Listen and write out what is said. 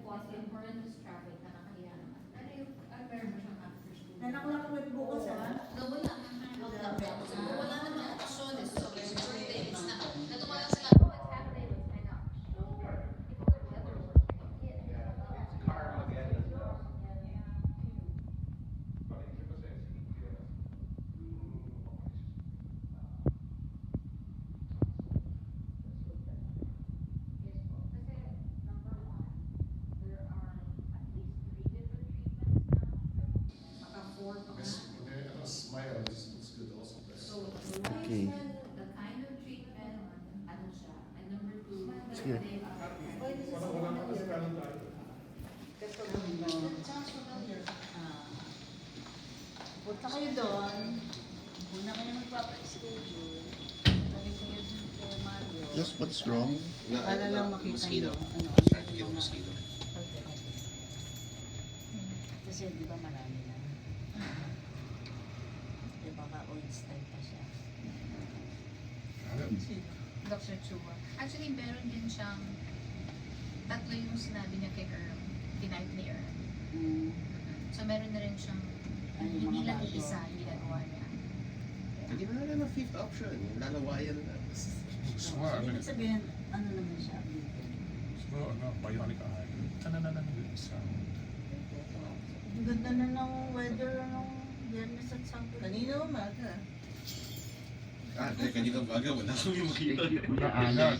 positive horrendous traffic na nakahiya naman. Pero yung, meron ba siyang after school? Nanak kami bukas ha. No, wala. Wala naman option. It's so it's birthday. It's not. Natuwa lang sila. Oh, it's Saturday. Let's hang out. Sure. Smile is good also. Okay. The kind of treatment, ano siya. And number two, Sige. Punta kayo doon. Una kayo magpapa-schedule. Sabi kayo dun kay Mario. Just what's wrong? Para lang makita Mosquito. nyo. Ano, Trying to get a mosquito. Okay. Kasi di ba marami na. Di ba ka-old style pa siya. Dr. Chua. Actually, meron din siyang tatlo yung sinabi niya kay Earl. Denied ni Earl. So, meron na rin siyang hindi lang iisa yung ginagawa niya. Hindi na lang ang fifth option. Yung lalawayan na. Ibig sabihin, ano naman siya? Siguro, bionic eye. Tanananan ng isang. Ang ganda na ng weather ng Biyernes at Sabado. Kanina umaga. Kanina baga, wala kami makita. Wala anak.